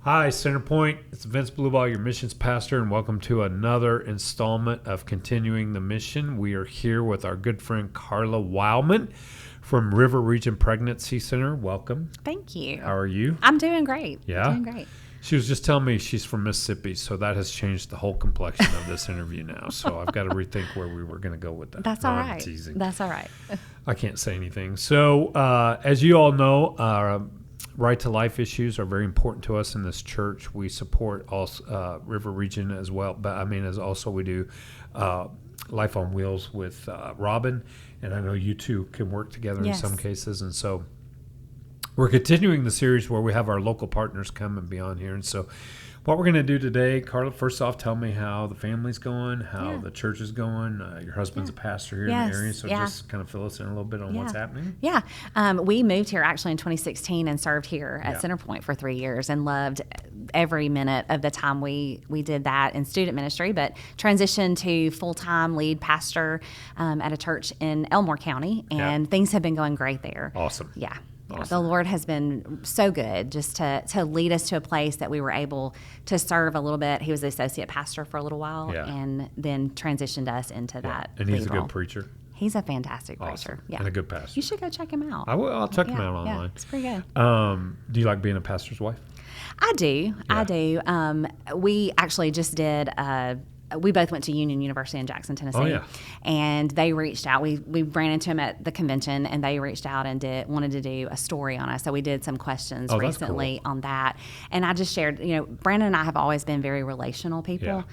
Hi, Centerpoint. It's Vince Blueball, your missions pastor, and welcome to another installment of Continuing the Mission. We are here with our good friend Carla Wilemon from River Region Pregnancy Center. Welcome. Thank you. How are you? I'm doing great. Yeah? Doing great. She was just telling me she's from Mississippi, so that has changed the whole complexion of this interview now. So I've got to rethink where we were going to go with that. That's No, all I'm right. teasing. That's all right. I can't say anything. So as you all know, right to life issues are very important to us in this church. We support also River Region as well, but as also we do Life on Wheels with Robin, and I know you two can work together Yes. in some cases. And so we're continuing the series where we have our local partners come and be on here. And so what we're going to do today, Carla, first off, tell me how the family's going, how the church is going. Your husband's a pastor here in the area, so just kind of fill us in a little bit on what's happening. Yeah. We moved here actually in 2016 and served here at Centerpoint for 3 years and loved every minute of the time we did that in student ministry, but transitioned to full-time lead pastor at a church in Elmore County, and things have been going great there. Awesome. Yeah. Awesome. The Lord has been so good just to lead us to a place that we were able to serve a little bit. He was the associate pastor for a little while and then transitioned us into that. And he's a role. good preacher. He's a fantastic Awesome. preacher. Yeah. And a good pastor. You should go check him out. I will. I'll check him out online. Yeah, it's pretty good. Do you like being a pastor's wife? I do. Yeah. I do. We actually just did. We both went to Union University in Jackson, Tennessee. Oh, yeah. And they reached out. We ran into them at the convention, and they reached out and wanted to do a story on us. So we did some questions recently on that. And I just shared, Brandon and I have always been very relational people. Yeah.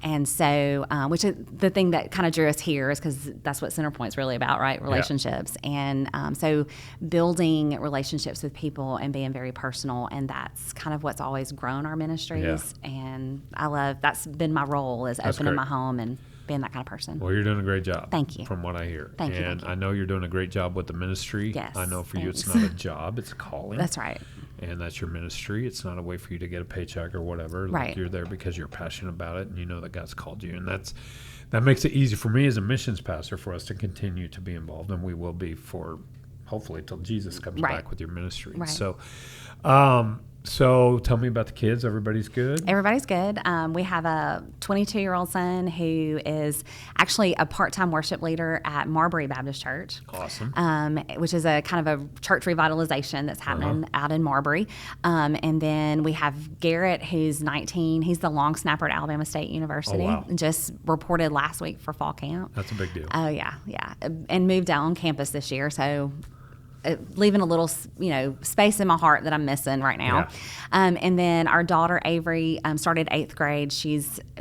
And so, which is the thing that kind of drew us here is because that's what Centerpoint's really about, right? Relationships. And so building relationships with people and being very personal. And that's kind of what's always grown our ministries. Yeah. And that's been my role, is opening my home and being that kind of person. Well, you're doing a great job. Thank you. From what I hear. Thank you. And I know you're doing a great job with the ministry. Yes, I know for you it's thanks. not a job, it's a calling. That's right. And that's your ministry. It's not a way for you to get a paycheck or whatever. Right. Like, you're there because you're passionate about it and you know that God's called you. And that makes it easy for me as a missions pastor for us to continue to be involved. And we will be for hopefully till Jesus comes back with your ministry. Right. So tell me about the kids. Everybody's good? Everybody's good. We have a 22-year-old son who is actually a part-time worship leader at Marbury Baptist Church. Awesome. Which is a kind of a church revitalization that's happening out in Marbury. And then we have Garrett, who's 19. He's the long snapper at Alabama State University. Oh, wow. Just reported last week for fall camp. That's a big deal. Oh, yeah. And moved out on campus this year, so leaving a little, space in my heart that I'm missing right now. Yeah. And then our daughter Avery started 8th grade.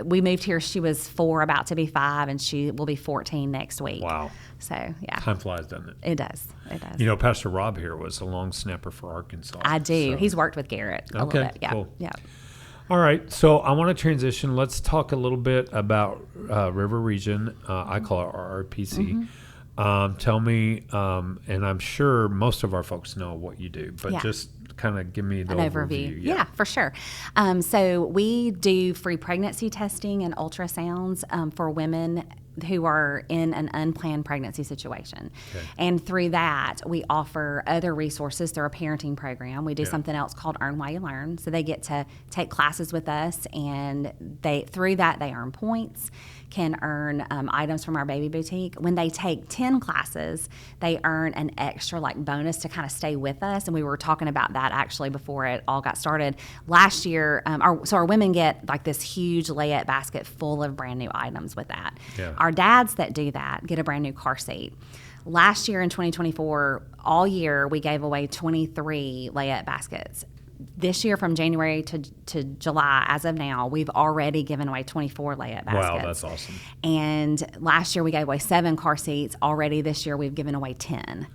We moved here. She was 4, about to be 5, and she will be 14 next week. Wow. So yeah, Time flies, doesn't it? it does. It does. Pastor Rob here was a long snapper for Arkansas. I do. So. He's worked with Garrett a little bit. Yeah. Cool. Yeah. All right, so I want to transition. Let's talk a little bit about River Region. I call it RRPC. Tell me, and I'm sure most of our folks know what you do, but just kind of give me the overview. Yeah, for sure. So we do free pregnancy testing and ultrasounds for women who are in an unplanned pregnancy situation. Okay. And through that, we offer other resources through our parenting program. We do something else called Earn While You Learn. So they get to take classes with us, and through that they earn points, can earn items from our baby boutique. When they take 10 classes, they earn an extra bonus to kind of stay with us. And we were talking about that actually before it all got started. Last year, our women get this huge layette basket full of brand new items with that. Yeah. Our dads that do that get a brand new car seat. Last year in 2024, all year we gave away 23 layette baskets. This year, from January to July, as of now, we've already given away 24 layette baskets. Wow, that's awesome. And last year we gave away 7 car seats. Already this year we've given away 10.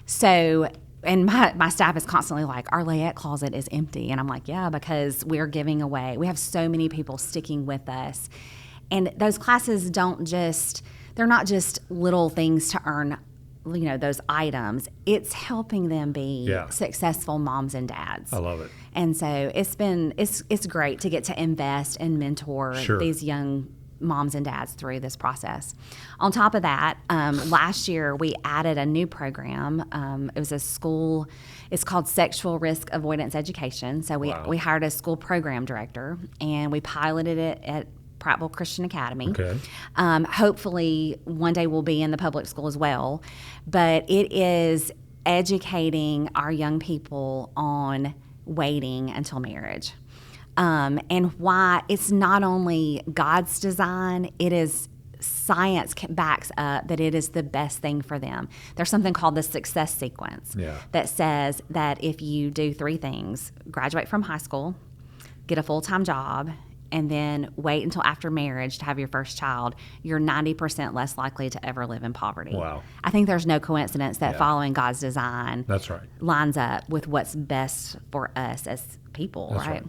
So, and my staff is constantly like, our layette closet is empty. And I'm like, yeah, because we're giving away. We have so many people sticking with us. And those classes they're not just little things to earn those items. It's helping them be successful moms and dads. I love it. And so it's great to get to invest and mentor these young moms and dads through this process. On top of that, last year we added a new program. It was a school. It's called Sexual Risk Avoidance Education. So we hired a school program director, and we piloted it at Prattville Christian Academy. Okay. Hopefully one day we'll be in the public school as well. But it is educating our young people on waiting until marriage. And why it's not only God's design, it is science backs up that it is the best thing for them. There's something called the success sequence that says that if you do 3 things, graduate from high school, get a full-time job, and then wait until after marriage to have your first child, you're 90% less likely to ever live in poverty. Wow. I think there's no coincidence that following God's design That's right. lines up with what's best for us as people, That's right?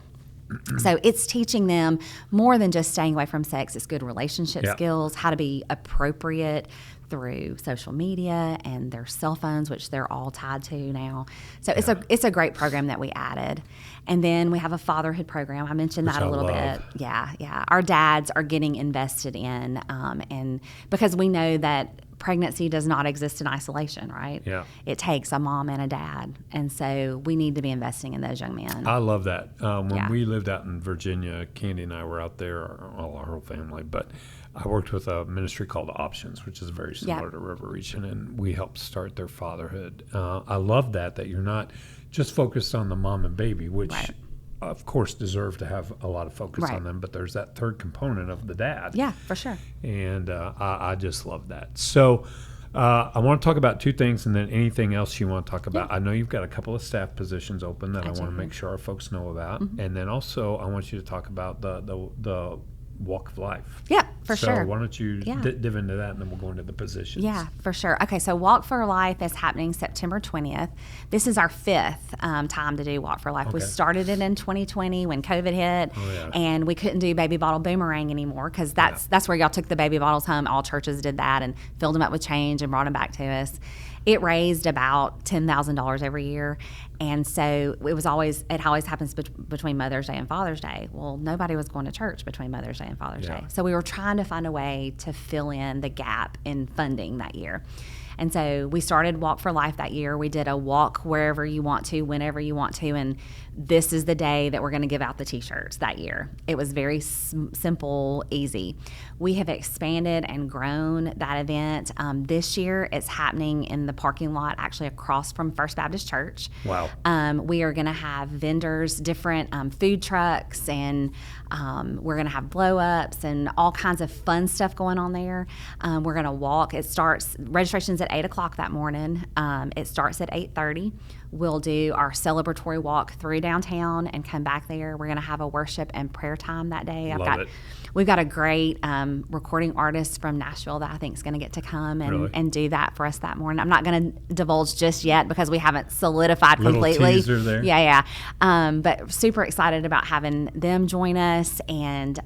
So it's teaching them more than just staying away from sex. It's good relationship skills, how to be appropriate through social media and their cell phones, which they're all tied to now. So it's a great program that we added. And then we have a fatherhood program. I mentioned that a little bit. Yeah. Our dads are getting invested in, and because we know that pregnancy does not exist in isolation, right? Yeah. It takes a mom and a dad. And so we need to be investing in those young men. I love that. When we lived out in Virginia, Candy and I were out there, our whole family, but I worked with a ministry called Options, which is very similar to River Region, and we helped start their fatherhood. I love that you're not just focused on the mom and baby, which of course deserve to have a lot of focus on them, but there's that third component of the dad. Yeah, for sure. And I just love that. So I want to talk about 2 things, and then anything else you want to talk about. I know you've got a couple of staff positions open that I want to make sure our folks know about. And then also I want you to talk about the walk of life. Yeah, for sure. So why don't you dive into that, and then we'll go into the positions. Yeah, for sure. Okay, so Walk for Life is happening September 20th. This is our 5th time to do Walk for Life. We started it in 2020 when COVID hit, and we couldn't do Baby Bottle Boomerang anymore because that's where y'all took the baby bottles home. All churches did that and filled them up with change and brought them back to us. It raised about $10,000 every year, and so it always happens between Mother's Day and Father's Day. Well, nobody was going to church between Mother's Day and Father's Day, so we were trying to find a way to fill in the gap in funding that year. And so we started Walk for Life that year. We did a walk wherever you want to, whenever you want to, and this is the day that we're going to give out the T-shirts that year. It was very simple, easy. We have expanded and grown that event. This year, it's happening in the parking lot, actually across from First Baptist Church. Wow. We are going to have vendors, different food trucks, and we're going to have blow-ups and all kinds of fun stuff going on there. We're going to walk. Registration's at 8 o'clock that morning. It starts at 8:30. We'll do our celebratory walk through downtown and come back there. We're going to have a worship and prayer time that day. We've got a great recording artist from Nashville that I think is going to get to come and do that for us that morning. I'm not going to divulge just yet because we haven't solidified completely. Little teaser there. Yeah. But super excited about having them join us. And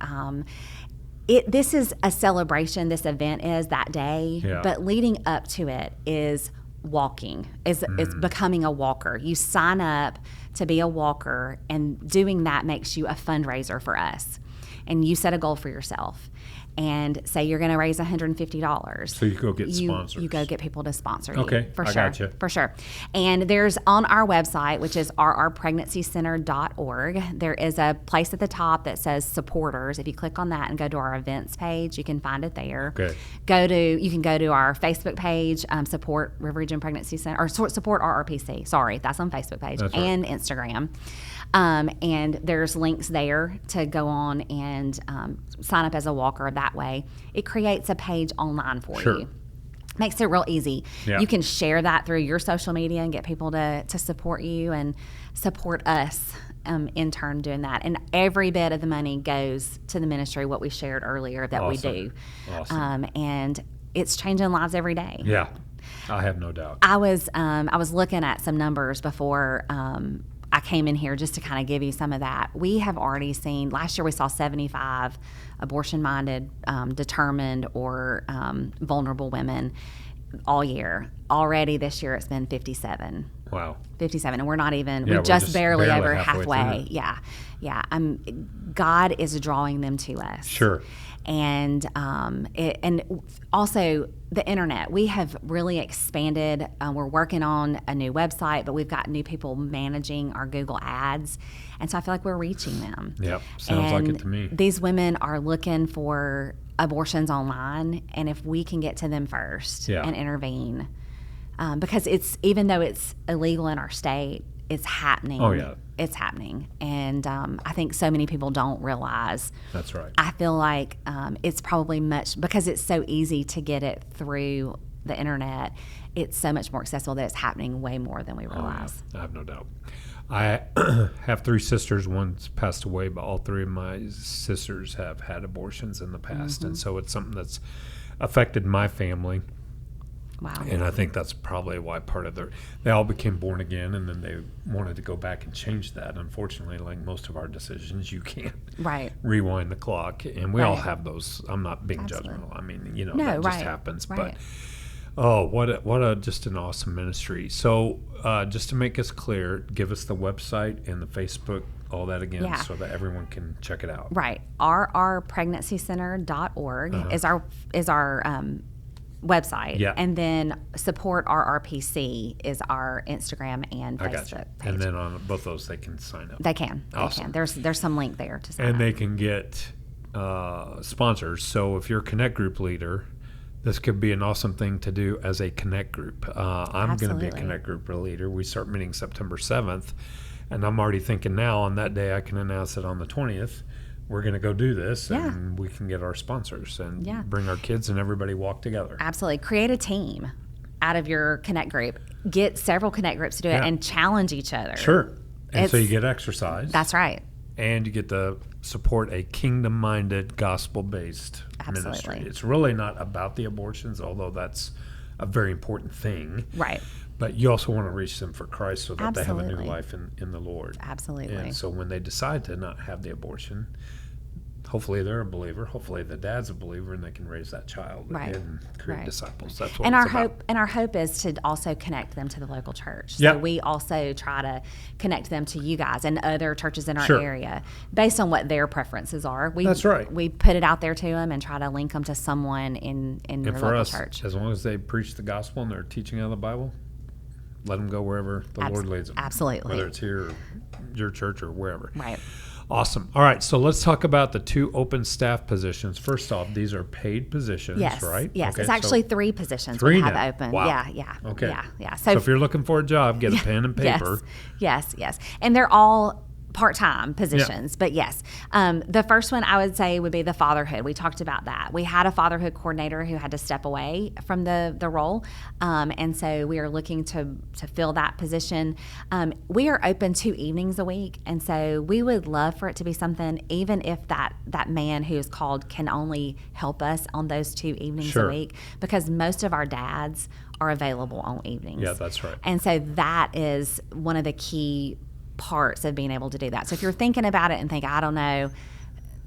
this is a celebration. This event is that day. Yeah. But leading up to it is walking. It's becoming a walker. You sign up to be a walker, and doing that makes you a fundraiser for us. And you set a goal for yourself and say you're going to raise $150. So you go get sponsors. You go get people to sponsor you. Okay, for I sure. gotcha. For sure. And there's on our website, which is rrpregnancycenter.org, there is a place at the top that says supporters. If you click on that and go to our events page, you can find it there. Okay. You can go to our Facebook page, Support River Region Pregnancy Center, or Support RRPC. Sorry, that's on Facebook page. That's and right. Instagram. And there's links there to go on and sign up as a walker that way. It creates a page online for you. Makes it real easy. Yeah. You can share that through your social media and get people to support you and support us in turn doing that. And every bit of the money goes to the ministry, what we shared earlier that we do. Awesome. And it's changing lives every day. Yeah, I have no doubt. I was looking at some numbers before I came in here just to kind of give you some of that. We have already seen, last year we saw 75 abortion-minded, determined, or vulnerable women. all year. Already this year it's been 57. Wow. 57, and we're not even, Yeah, we're we're just barely over halfway halfway. through. Yeah. Yeah. God is drawing them to us. Sure. And and also the internet. We have really expanded. We're working on a new website, but we've got new people managing our Google ads, and so I feel like we're reaching them. Yep. Sounds like it to me. These women are looking for abortions online, and if we can get to them first and intervene, because it's, even though it's illegal in our state, it's happening. Oh yeah. It's happening, and I think so many people don't realize. That's right. I feel like it's probably because it's so easy to get it through the internet. It's so much more accessible that it's happening way more than we realize. I have no doubt. I have 3 sisters. One's passed away, but all 3 of my sisters have had abortions in the past, and so it's something that's affected my family. Wow. And I think that's probably why part of they all became born again, and then they wanted to go back and change that. Unfortunately, like most of our decisions, you can't rewind the clock, and we all have those. I'm not being judgmental. I mean, that just happens. Right. But what a just an awesome ministry. So just to make us clear, give us the website and the Facebook, all that again, so that everyone can check it out. Right. rrpregnancycenter.org is our website. Yeah. And then Support RRPC is our Instagram and Facebook page. And then on both those, they can sign up. They can. Awesome. There's some link there to sign up. And they can get sponsors. So if you're a Connect Group leader, this could be an awesome thing to do as a Connect Group. I'm going to be a Connect Group leader. We start meeting September 7th. And I'm already thinking now on that day I can announce it on the 20th. We're going to go do this, and we can get our sponsors and bring our kids and everybody walk together. Absolutely. Create a team out of your Connect Group. Get several Connect Groups to do it and challenge each other. Sure. And so you get exercise. That's right. And you get to support a kingdom-minded, gospel-based ministry. It's really not about the abortions, although that's a very important thing. Right. But you also want to reach them for Christ so that they have a new life in the Lord. Absolutely. And so when they decide to not have the abortion, hopefully they're a believer. Hopefully the dad's a believer, and they can raise that child and create disciples. That's what it's about. And our hope is to also connect them to the local church. So we also try to connect them to you guys and other churches in our area based on what their preferences are. That's right. We put it out there to them and try to link them to someone in your local church. As long as they preach the gospel and they're teaching out of the Bible, let them go wherever the Lord leads them. Absolutely. Whether it's here or your church or wherever. Right. Awesome. All right, so let's talk about the 2 open staff positions. First off, these are paid positions, right? Yes, okay, it's actually 3 positions 3 we have now. open. Wow. Yeah. Okay. Yeah. So if you're looking for a job, get a pen and paper. Yes. And they're all part-time positions, but yes. The first one I would say would be the fatherhood. We talked about that. We had a fatherhood coordinator who had to step away from the role, and so we are looking to fill that position. We are open 2 evenings a week, and so we would love for it to be something, even if that man who is called can only help us on those 2 evenings a week, because most of our dads are available on evenings. Yeah, that's right. And so that is one of the key parts of being able to do that. So if you're thinking about it and think, I don't know,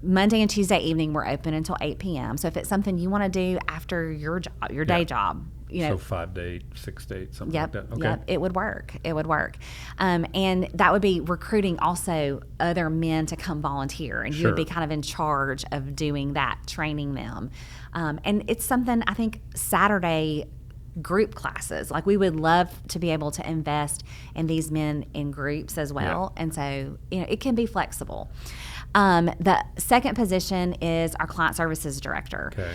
Monday and Tuesday evening we're open until 8 p.m. So if it's something you want to do after your job, your day job, so 5 to 8, 6 to 8, something like that. Okay. Yep, it would work. And that would be recruiting also other men to come volunteer, and you would be kind of in charge of doing that, training them. And it's something, I think, Saturday group classes. Like, we would love to be able to invest in these men in groups as well. Yeah. And so, it can be flexible. The second position is our client services director. Okay.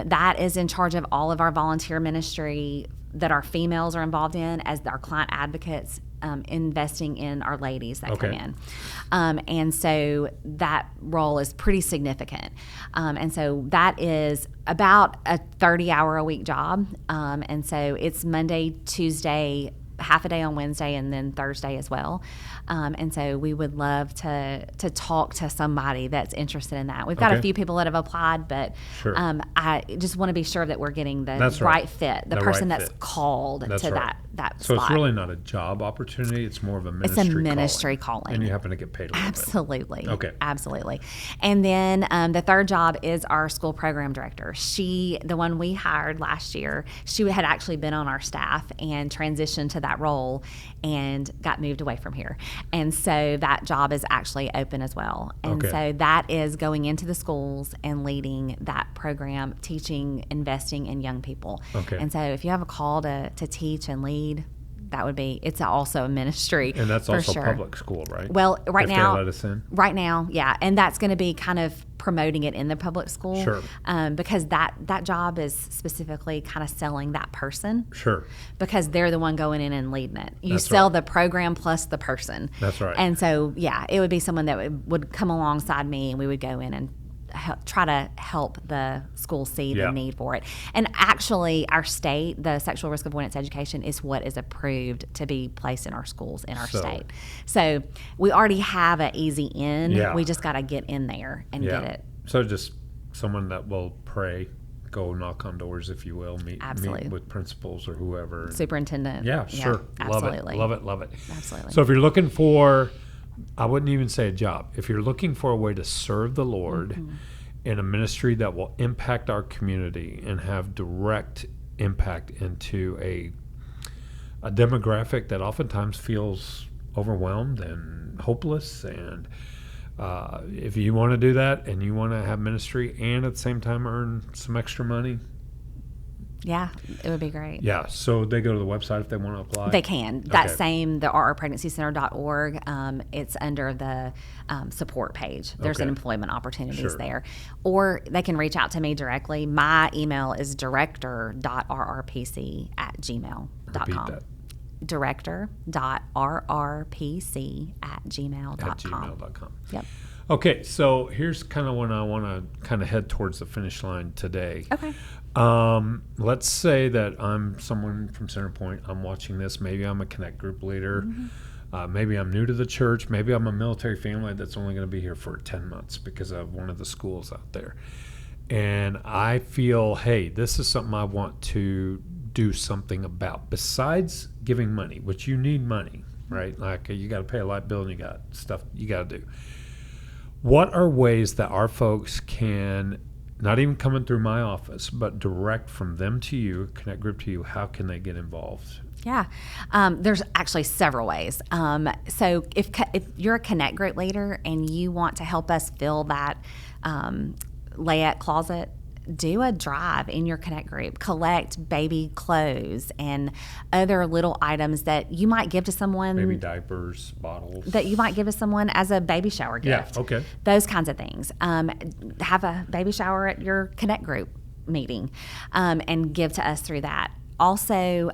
That is in charge of all of our volunteer ministry that our females are involved in as our client advocates, investing in our ladies that come in. And so that role is pretty significant. And so that is about a 30-hour-a-week job. And so it's Monday, Tuesday, half a day on Wednesday, and then Thursday as well. And so we would love to talk to somebody that's interested in that. We've got a few people that have applied, but I just want to be sure that we're getting the right fit, the person that's called to that So spot. it's really not a job opportunity. It's more of a ministry It's a ministry calling. And you happen to get paid a little Absolutely. bit. Okay. Absolutely. And then the third job is our school program director. The one we hired last year, she had actually been on our staff and transitioned to that role and got moved away from here. And so that job is actually open as well. And so that is going into the schools and leading that program, teaching, investing in young people. Okay. And so if you have a call to teach and lead, it's also a ministry. And that's also sure. public school, right? Well, right if now, they let us in? Right now, yeah. And that's going to be kind of promoting it in the public school. Sure. Because that job is specifically kind of selling that person. Sure. Because they're the one going in and leading it. You That's sell right. the program plus the person. That's right. And so, yeah, it would be someone that would come alongside me, and we would go in and try to help the school see the need for it. And actually, our state, the sexual risk avoidance education, is what is approved to be placed in our schools in our state. So we already have an easy in. Yeah. We just got to get in there and get it. So just someone that will pray, go knock on doors, if you will, meet with principals or whoever. Superintendent. Yeah, sure. Absolutely. Love it. Absolutely. So if you're looking for, I wouldn't even say a job. If you're looking for a way to serve the Lord in a ministry that will impact our community and have direct impact into a demographic that oftentimes feels overwhelmed and hopeless, and if you want to do that and you want to have ministry and at the same time earn some extra money, yeah, it would be great. Yeah, so they go to the website if they want to apply? They can. That same, the rrpregnancycenter.org, it's under the support page. There's an employment opportunities there. Or they can reach out to me directly. My email is director.rrpc@gmail.com. Repeat that. director.rrpc@gmail.com. Yep. Okay, so here's kind of when I want to kind of head towards the finish line today. Okay. Let's say that I'm someone from Centerpoint. I'm watching this. Maybe I'm a Connect group leader. Maybe I'm new to the church. Maybe I'm a military family that's only going to be here for 10 months because of one of the schools out there. And I feel, hey, this is something I want to do something about besides giving money, which you need money, right? Like you got to pay a light bill and you got stuff you got to do. What are ways that our folks can, not even coming through my office, but direct from them to you, Connect Group to you, how can they get involved? Yeah, there's actually several ways. So if you're a Connect Group leader and you want to help us fill that layette closet, do a drive in your Connect Group. Collect baby clothes and other little items that you might give to someone. Baby diapers, bottles. That you might give to someone as a baby shower gift. Yeah, okay. Those kinds of things. Have a baby shower at your Connect Group meeting and give to us through that. Also,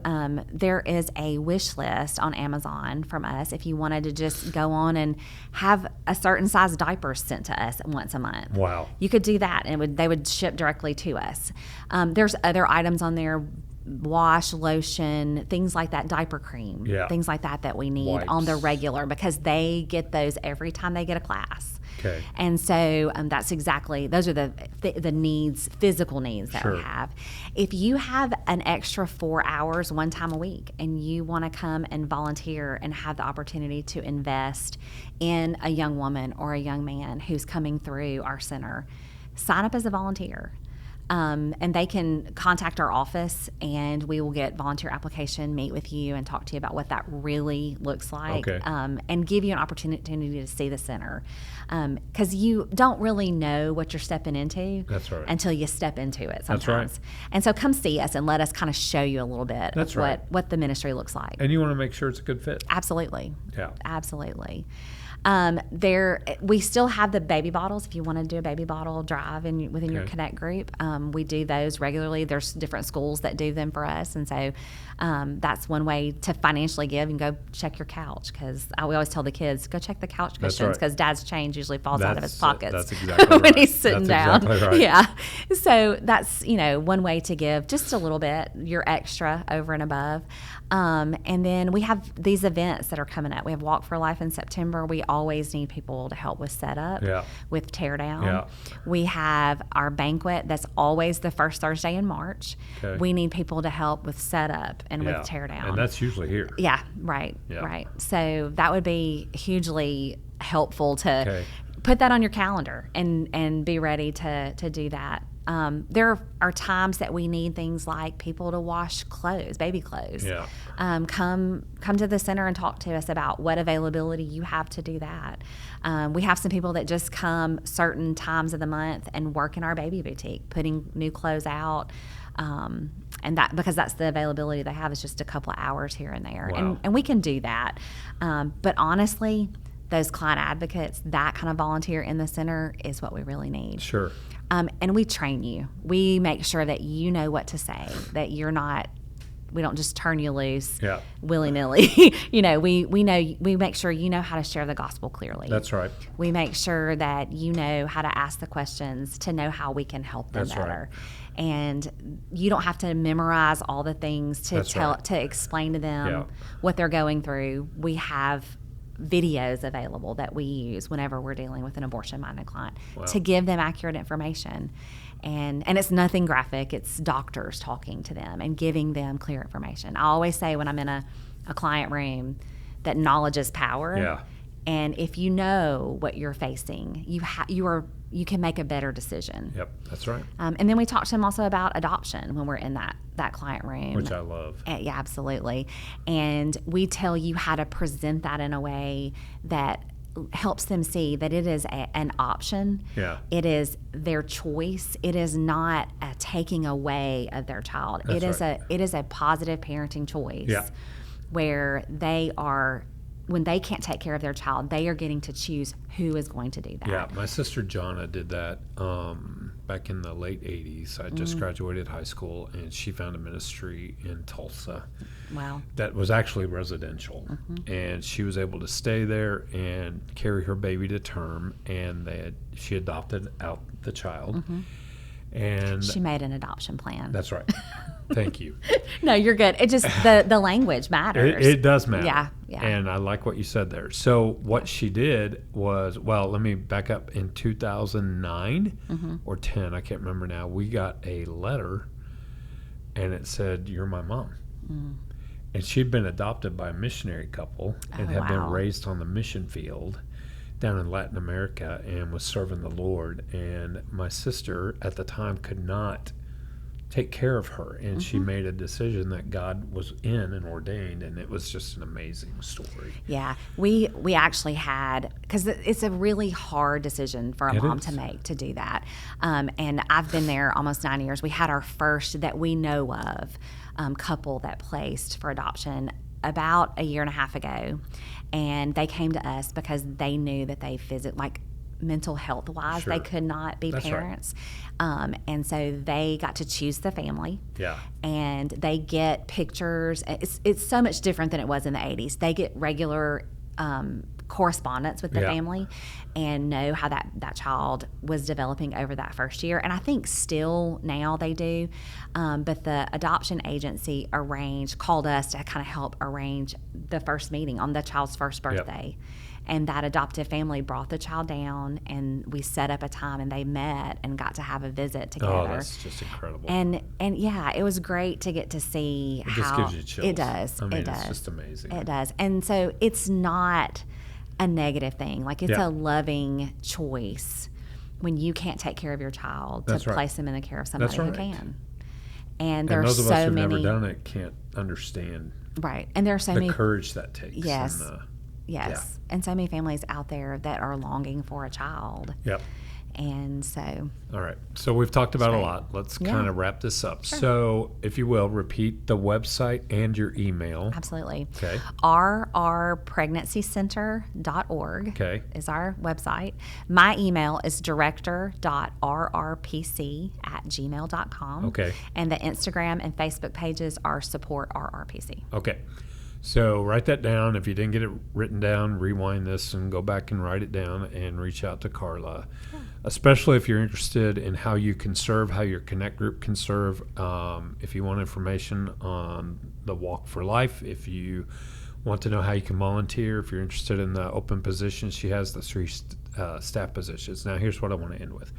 there is a wish list on Amazon from us if you wanted to just go on and have a certain size diaper sent to us once a month. Wow. You could do that, and they would ship directly to us. There's other items on there, wash, lotion, things like that, diaper cream, things like that we need on the regular because they get those every time they get a class. Okay. And so that's exactly, those are the needs, physical needs that we have. If you have an extra 4 hours one time a week and you want to come and volunteer and have the opportunity to invest in a young woman or a young man who's coming through our center, sign up as a volunteer. And they can contact our office and we will get volunteer application, meet with you and talk to you about what that really looks like, and give you an opportunity to see the center. Because you don't really know what you're stepping into until you step into it sometimes. That's right. And so come see us and let us kind of show you a little bit of what the ministry looks like. And you want to make sure it's a good fit. Absolutely. Yeah. Absolutely. We still have the baby bottles. If you want to do a baby bottle drive within your Connect Group, we do those regularly. There's different schools that do them for us, and so that's one way to financially give. And go check your couch because we always tell the kids go check the couch cushions because Dad's change usually falls out of his pockets. That's exactly when he's sitting down. Exactly right. Yeah, so that's one way to give just a little bit, your extra over and above. And then we have these events that are coming up. We have Walk for Life in September. We always need people to help with setup, with tear down. We have our banquet that's always the first Thursday in March. Okay. We need people to help with setup and Yeah. with tear down. And that's usually here. Yeah, right, Yeah. right. So that would be hugely helpful to Okay. put that on your calendar and be ready to do that. There are times that we need things like people to wash clothes, baby clothes. Yeah. Come to the center and talk to us about what availability you have to do that. We have some people that just come certain times of the month and work in our baby boutique, putting new clothes out. And that, because that's the availability they have, is just a couple of hours here and there. Wow. And we can do that. But honestly, those client advocates, that kind of volunteer in the center is what we really need. Sure. And we train you. We make sure that you know what to say, that you're not, we don't just turn you loose Yeah. willy-nilly. You know, we make sure you know how to share the gospel clearly. That's right. We make sure that you know how to ask the questions to know how we can help them That's right. better. And you don't have to memorize all the things to That's right. to explain to them Yeah. what they're going through. We have videos available that we use whenever we're dealing with an abortion-minded client Wow. to give them accurate information. And it's nothing graphic. It's doctors talking to them and giving them clear information. I always say when I'm in a client room that knowledge is power. Yeah. And if you know what you're facing, you can make a better decision. Yep. That's right. And then we talk to them also about adoption when we're in that client room. Which I love. Yeah, absolutely. And we tell you how to present that in a way that helps them see that it is an option. Yeah. It is their choice. It is not a taking away of their child. That's right. It is a positive parenting choice. Yeah. Where they are, when they can't take care of their child, they are getting to choose who is going to do that. Yeah, my sister Jonna did that back in the late 80s. I just graduated high school, and she found a ministry in Tulsa Wow. that was actually residential. And she was able to stay there and carry her baby to term, and she adopted out the child. And She made an adoption plan. that's right. Thank you. No, you're good. It just the language matters. It does matter. Yeah, yeah. And I like what you said there. So what she did was, well, let me back up. In 2009 or 10, I can't remember now, we got a letter, and it said, "You're my mom." And she'd been adopted by a missionary couple and had been wow. raised on the mission field down in Latin America and was serving the Lord. And my sister at the time could not take care of her, and she made a decision that God was in and ordained, and it was just an amazing story. Yeah, we actually had, because it's a really hard decision for a It mom is. to make, to do that. And I've been there almost 9 years. We had our first that we know of couple that placed for adoption about a year and a half ago, and they came to us because they knew that they mental health wise, Sure. they could not be That's right. parents. And so they got to choose the family. Yeah. And they get pictures. It's so much different than it was in the 80s. They get regular correspondence with the Yeah. family and know how that child was developing over that first year. And I think still now they do. But the adoption agency called us to kind of help arrange the first meeting on the child's first birthday. And that adoptive family brought the child down, and we set up a time, and they met and got to have a visit together. Oh, that's just incredible. And yeah, it was great to get to see It how just gives you chills. it does. I mean, it does. it's just amazing. It does. And so it's not a negative thing. Like, it's Yeah. a loving choice when you can't take care of your child That's to right. place them in the care of somebody That's who right. can. And there And are those of so us who've many never done it can't understand right. And there are so the many courage that takes. Yes. And, yes. And so many families out there that are longing for a child. yep. And so All right. So we've talked about a Right. lot. Let's Yeah. kind of wrap this up. So, if you will, repeat the website and your email. absolutely. Okay. rrpregnancycenter.org Okay. is our website. My email is director.rrpc@gmail.com. Okay. And the Instagram and Facebook pages are support RRPC. Okay. So write that down. If you didn't get it written down, rewind this and go back and write it down and reach out to Carla, especially if you're interested in how you can serve, how your Connect group can serve. If you want information on the Walk for Life, if you want to know how you can volunteer, if you're interested in the open positions, she has the 3 staff positions. Now, here's what I want to end with.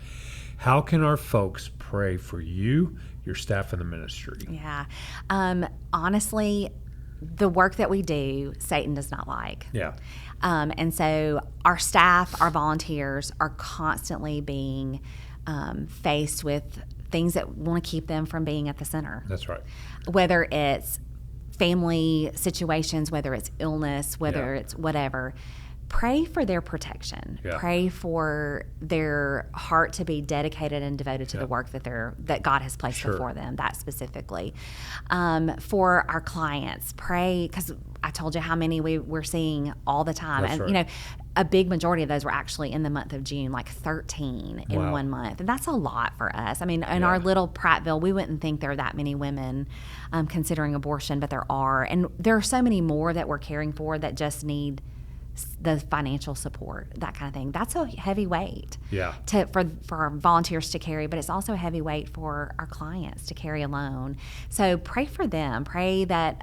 How can our folks pray for you, your staff, and the ministry? Yeah. Honestly, the work that we do, Satan does not like. Yeah. And so our staff, our volunteers are constantly being faced with things that want to keep them from being at the center. That's right. Whether it's family situations, whether it's illness, whether it's whatever. Pray for their protection. Yeah. Pray for their heart to be dedicated and devoted to the work that God has placed before them, that specifically. For our clients, pray, because I told you how many we're seeing all the time. That's and, right. you know, a big majority of those were actually in the month of June, like 13 in Wow. 1 month. And that's a lot for us. I mean, in our little Prattville, we wouldn't think there are that many women considering abortion, but there are. And there are so many more that we're caring for that just need the financial support, that kind of thing. That's a heavy weight for our volunteers to carry, but it's also a heavy weight for our clients to carry alone. So pray for them. Pray that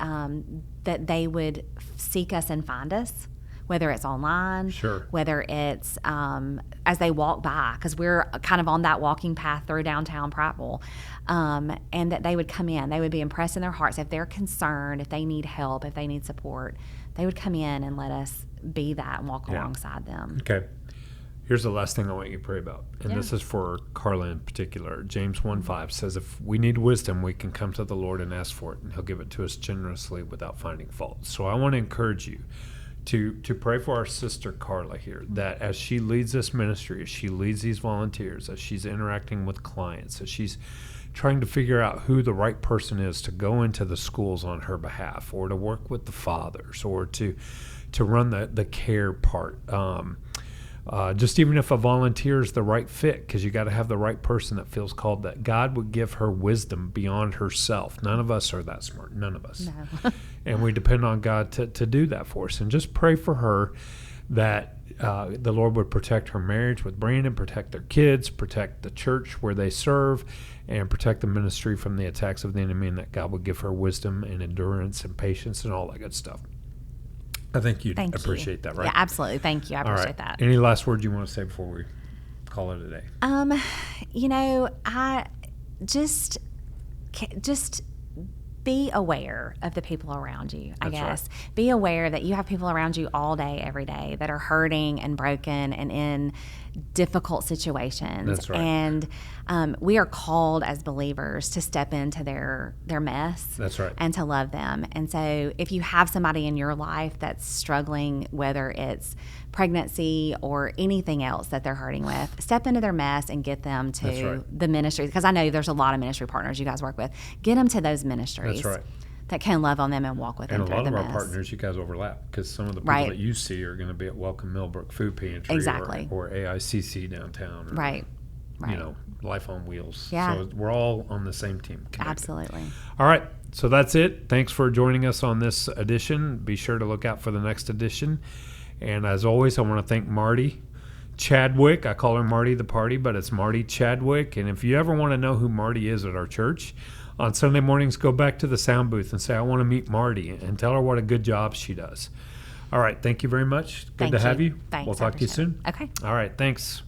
that they would seek us and find us, whether it's online, whether it's as they walk by, because we're kind of on that walking path through downtown Prattville, and that they would come in. They would be impressed in their hearts if they're concerned, if they need help, if they need support. They would come in and let us be that and walk alongside them. Okay. Here's the last thing I want you to pray about. And this is for Carla in particular. James 1:5 says, if we need wisdom, we can come to the Lord and ask for it, and he'll give it to us generously without finding fault. So I want to encourage you to pray for our sister Carla here, that as she leads this ministry, as she leads these volunteers, as she's interacting with clients, as she's trying to figure out who the right person is to go into the schools on her behalf, or to work with the fathers, or to run the care part. Just even if a volunteer is the right fit, because you got to have the right person that feels called, that God would give her wisdom beyond herself. None of us are that smart. None of us. No. And we depend on God to do that for us. And just pray for her that the Lord would protect her marriage with Brandon, protect their kids, protect the church where they serve, and protect the ministry from the attacks of the enemy, and that God would give her wisdom and endurance and patience and all that good stuff. I think you'd appreciate that, right? Yeah, absolutely. Thank you. I appreciate that. Any last words you want to say before we call it a day? I just be aware of the people around you, I guess. Right. Be aware that you have people around you all day, every day, that are hurting and broken and in difficult situations. That's right. And we are called as believers to step into their mess. That's right. And to love them. And so if you have somebody in your life that's struggling, whether it's pregnancy or anything else that they're hurting with, step into their mess and get them to the ministry. Because I know there's a lot of ministry partners you guys work with. Get them to those ministries. That's right. That can love on them and walk with them through the mess. And a lot of our partners, you guys overlap, because some of the people that you see are going to be at Welcome Millbrook Food Pantry or AICC downtown. Or, right. You know, Life on Wheels. Yeah. So we're all on the same team. Connected. Absolutely. All right. So that's it. Thanks for joining us on this edition. Be sure to look out for the next edition. And as always, I want to thank Marty Chadwick. I call her Marty the Party, but it's Marty Chadwick. And if you ever want to know who Marty is at our church, on Sunday mornings, go back to the sound booth and say, I want to meet Marty, and tell her what a good job she does. All right. Thank you very much. Good to have you. Thanks. We'll talk to you soon. Okay. All right. Thanks.